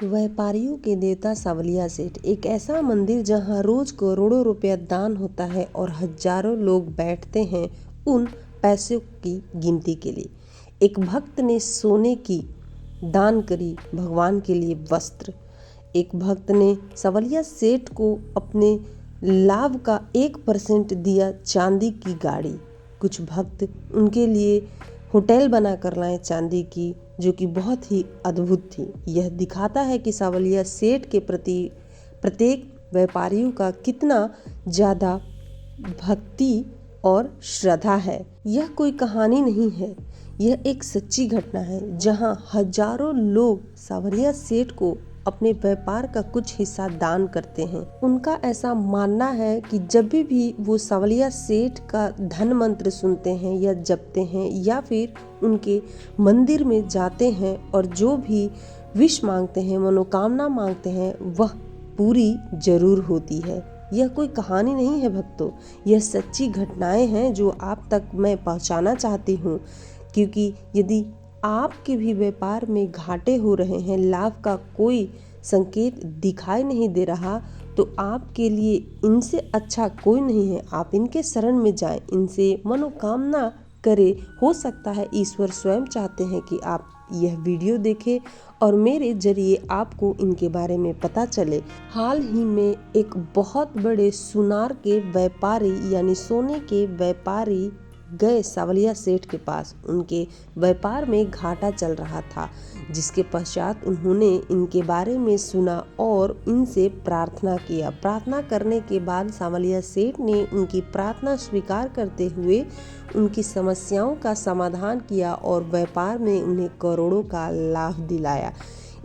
व्यापारियों के देवता सावलिया सेठ एक ऐसा मंदिर जहां रोज करोड़ों रुपया दान होता है और हजारों लोग बैठते हैं उन पैसों की गिनती के लिए। एक भक्त ने सोने की दान करी भगवान के लिए वस्त्र। एक भक्त ने सावलिया सेठ को अपने लाभ का 1% दिया चांदी की गाड़ी। कुछ भक्त उनके लिए होटल बना कर लाए चांदी की, जो कि बहुत ही अद्भुत थी। यह दिखाता है कि सावलिया सेठ के प्रति प्रत्येक व्यापारियों का कितना ज़्यादा भक्ति और श्रद्धा है। यह कोई कहानी नहीं है, यह एक सच्ची घटना है जहां हजारों लोग सावलिया सेठ को अपने व्यापार का कुछ हिस्सा दान करते हैं। उनका ऐसा मानना है कि जब भी वो सावलिया सेठ का धन मंत्र सुनते हैं या जपते हैं या फिर उनके मंदिर में जाते हैं और जो भी विश मांगते हैं, मनोकामना मांगते हैं, वह पूरी जरूर होती है। यह कोई कहानी नहीं है भक्तों, यह सच्ची घटनाएं हैं जो आप तक मैं पहुंचाना चाहती हूँ। क्योंकि यदि आपके भी व्यापार में घाटे हो रहे हैं, लाभ का कोई संकेत दिखाई नहीं दे रहा, तो आपके लिए इनसे अच्छा कोई नहीं है। आप इनके शरण में जाएं, इनसे मनोकामना करें। हो सकता है ईश्वर स्वयं चाहते हैं कि आप यह वीडियो देखें और मेरे जरिए आपको इनके बारे में पता चले। हाल ही में एक बहुत बड़े सुनार के व्यापारी यानी सोने के व्यापारी गए सावलिया सेठ के पास। उनके व्यापार में घाटा चल रहा था, जिसके पश्चात उन्होंने इनके बारे में सुना और इनसे प्रार्थना किया। प्रार्थना करने के बाद सावलिया सेठ ने उनकी प्रार्थना स्वीकार करते हुए उनकी समस्याओं का समाधान किया और व्यापार में उन्हें करोड़ों का लाभ दिलाया।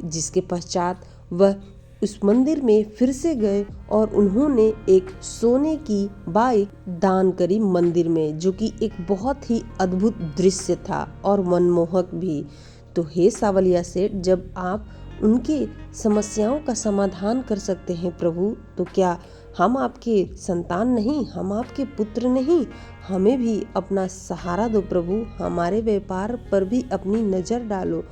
जिसके पश्चात वह उस मंदिर में फिर से गए और उन्होंने एक सोने की बाइक दान करी मंदिर में, जो कि एक बहुत ही अद्भुत दृश्य था और मनमोहक भी। तो हे सावलिया सेठ, जब आप उनकी समस्याओं का समाधान कर सकते हैं प्रभु, तो क्या हम आपके संतान नहीं, हम आपके पुत्र नहीं? हमें भी अपना सहारा दो प्रभु, हमारे व्यापार पर भी अपनी नज़र डालो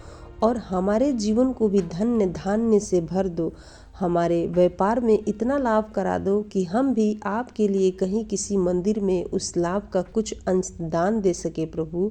और हमारे जीवन को भी धन्य धान्य से भर दो। हमारे व्यापार में इतना लाभ करा दो कि हम भी आपके लिए कहीं किसी मंदिर में उस लाभ का कुछ अंश दान दे सके प्रभु।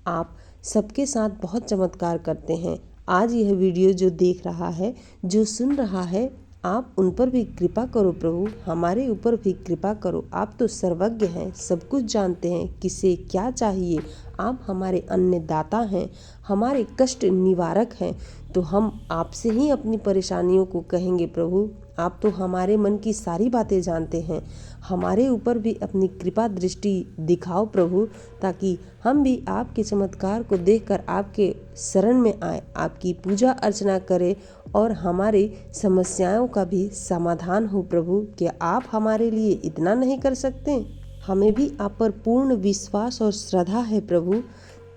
आप सबके साथ बहुत चमत्कार करते हैं। आज यह वीडियो जो देख रहा है, जो सुन रहा है, आप उन पर भी कृपा करो प्रभु, हमारे ऊपर भी कृपा करो। आप तो सर्वज्ञ हैं, सब कुछ जानते हैं किसे क्या चाहिए। आप हमारे अन्नदाता हैं, हमारे कष्ट निवारक हैं। तो हम आपसे ही अपनी परेशानियों को कहेंगे प्रभु। आप तो हमारे मन की सारी बातें जानते हैं। हमारे ऊपर भी अपनी कृपा दृष्टि दिखाओ प्रभु, ताकि हम भी आपके चमत्कार को देखकर आपके शरण में आए, आपकी पूजा अर्चना करें और हमारी समस्याओं का भी समाधान हो प्रभु। क्या आप हमारे लिए इतना नहीं कर सकते? हमें भी आप पर पूर्ण विश्वास और श्रद्धा है प्रभु।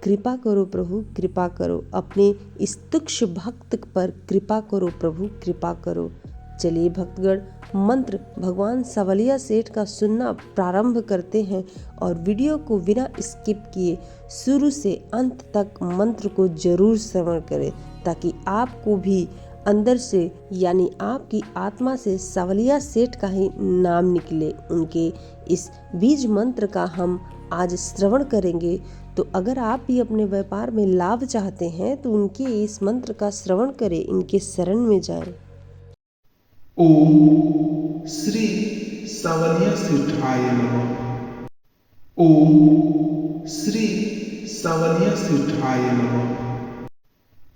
कृपा करो प्रभु, कृपा करो, अपने इस तुच्छ भक्त पर कृपा करो प्रभु, कृपा करो। चलिए भक्तगण, मंत्र भगवान सावलिया सेठ का सुनना प्रारंभ करते हैं और वीडियो को बिना स्किप किए शुरू से अंत तक मंत्र को जरूर श्रवण करें, ताकि आपको भी अंदर से यानी आपकी आत्मा से सावलिया सेठ का ही नाम निकले। उनके इस बीज मंत्र का हम आज श्रवण करेंगे। तो अगर आप भी अपने व्यापार में लाभ चाहते हैं तो उनके इस मंत्र का श्रवण करें, इनके शरण में जाएं। ओम श्री सावलिया सेठाय नमः। ओम श्री सावलिया सेठाय नमः।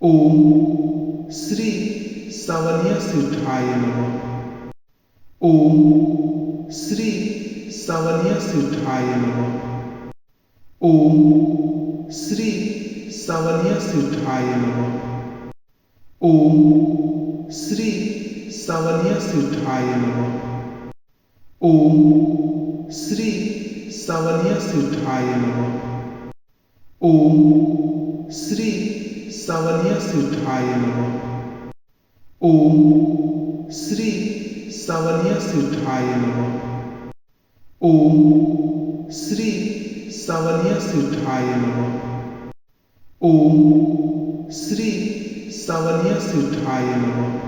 ओम श्री सावलिया सेठाय नमः। ओम श्री सावलिया सेठाय नमः। ओम श्री सावलिया सेठाय नमः। ओम श्री सावलिया सेठाय नमः। ओम श्री सावलिया सेठाय नमः। ओम श्री सावलिया सेठाय नमः। ओम श्री सावलिया सेठाय नमः। ओम श्री सावलिया सेठाय नमः। ओम श्री सावलिया सेठाय नमः।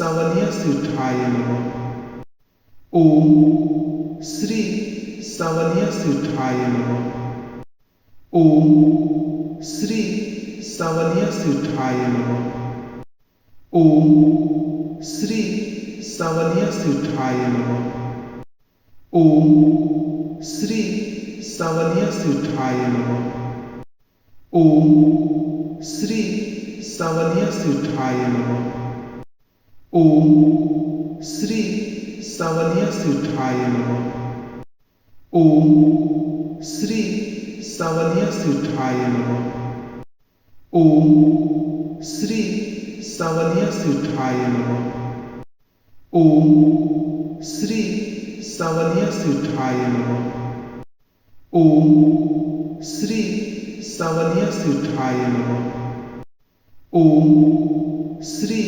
सावलिया सेठाय नमः। ओम श्री सावलिया सेठाय नमः। ओम श्री सावलिया सेठाय नमः। ओम श्री सावलिया सेठाय नमः। ओम श्री सावलिया सेठाय नमः। ओम श्री सावलिया सेठाय नमः। ओम श्री सावलिया सेठाय नमः। ओम श्री सावलिया सेठाय नमः। ओम श्री सावलिया सेठाय नमः। ओम श्री सावलिया सेठाय नमः। ओम श्री सावलिया सेठाय नमः। ओम श्री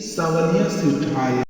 सावलिया सेठाय